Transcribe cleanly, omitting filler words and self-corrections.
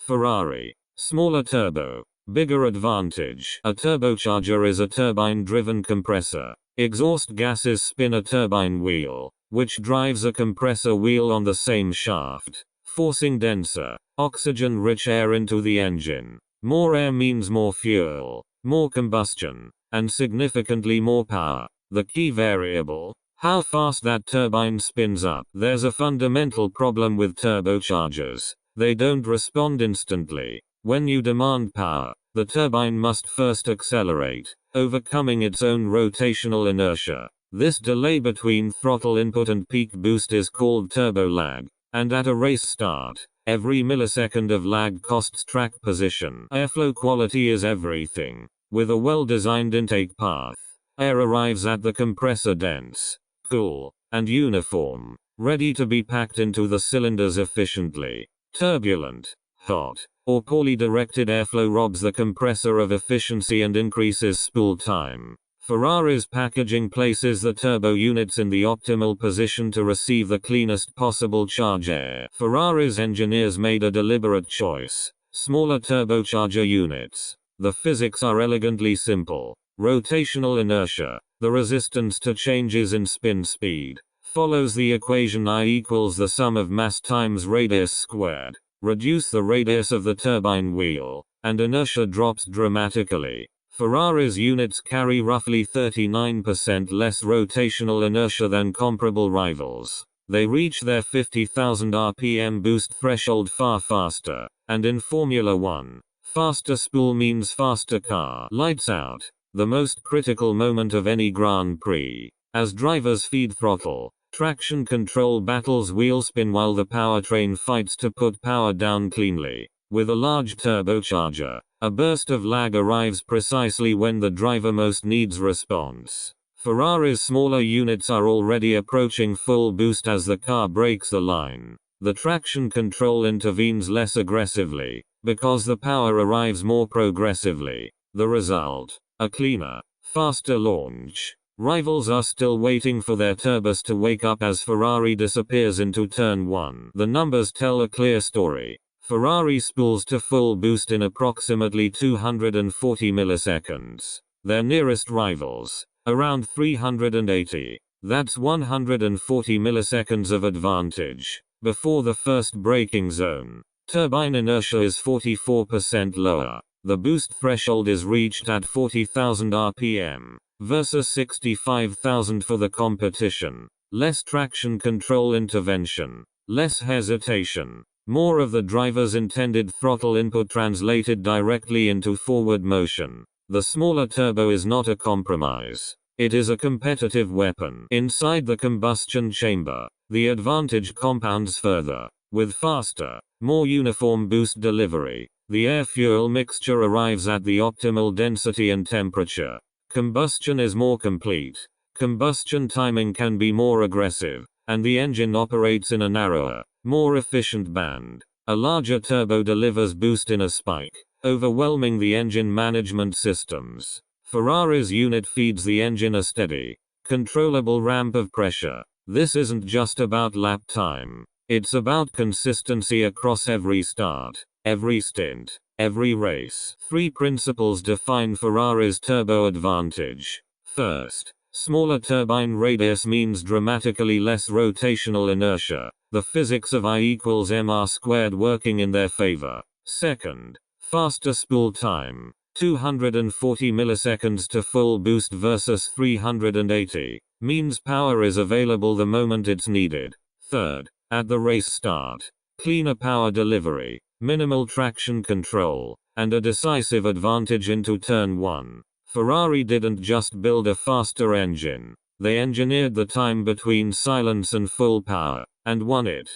Ferrari. Smaller turbo. Bigger advantage. A turbocharger is a turbine-driven compressor. Exhaust gases spin a turbine wheel, which drives a compressor wheel on the same shaft, forcing denser, oxygen-rich air into the engine. More air means more fuel, more combustion, and significantly more power. The key variable: how fast that turbine spins up. There's a fundamental problem with turbochargers. They don't respond instantly. When you demand power, the turbine must first accelerate, overcoming its own rotational inertia. This delay between throttle input and peak boost is called turbo lag, and at a race start, every millisecond of lag costs track position. Airflow quality is everything. With a well-designed intake path, air arrives at the compressor dense, cool, and uniform, ready to be packed into the cylinders efficiently. Turbulent, hot, or poorly directed airflow robs the compressor of efficiency and increases spool time. Ferrari's packaging places the turbo units in the optimal position to receive the cleanest possible charge air. Ferrari's engineers made a deliberate choice: smaller turbocharger units. The physics are elegantly simple. Rotational inertia, the resistance to changes in spin speed, follows the equation I equals the sum of mass times radius squared. Reduce the radius of the turbine wheel, and inertia drops dramatically. Ferrari's units carry roughly 39% less rotational inertia than comparable rivals. They reach their 50,000 RPM boost threshold far faster, and in Formula 1, faster spool means faster car. Lights out. The most critical moment of any Grand Prix. As drivers feed throttle, traction control battles wheel spin while the powertrain fights to put power down cleanly. With a large turbocharger, a burst of lag arrives precisely when the driver most needs response. Ferrari's smaller units are already approaching full boost as the car breaks the line. The traction control intervenes less aggressively, because the power arrives more progressively. The result: a cleaner, faster launch. Rivals are still waiting for their turbos to wake up as Ferrari disappears into turn 1. The numbers tell a clear story. Ferrari spools to full boost in approximately 240 milliseconds. Their nearest rivals, around 380. That's 140 milliseconds of advantage. Before the first braking zone, turbine inertia is 44% lower. The boost threshold is reached at 40,000 RPM, versus 65,000 for the competition. Less traction control intervention, less hesitation, more of the driver's intended throttle input translated directly into forward motion. The smaller turbo is not a compromise. It is a competitive weapon. Inside the combustion chamber, the advantage compounds further. With faster, more uniform boost delivery, the air-fuel mixture arrives at the optimal density and temperature. Combustion is more complete. Combustion timing can be more aggressive, and the engine operates in a narrower, more efficient band. A larger turbo delivers boost in a spike, overwhelming the engine management systems. Ferrari's unit feeds the engine a steady, controllable ramp of pressure. This isn't just about lap time. It's about consistency across every start, every stint, every race. 3 principles define Ferrari's turbo advantage. First, smaller turbine radius means dramatically less rotational inertia, the physics of I equals Mr² working in their favor. Second, faster spool time, 240 milliseconds to full boost versus 380, means power is available the moment it's needed. Third, at the race start, cleaner power delivery, minimal traction control, and a decisive advantage into turn 1. Ferrari didn't just build a faster engine, they engineered the time between silence and full power, and won it.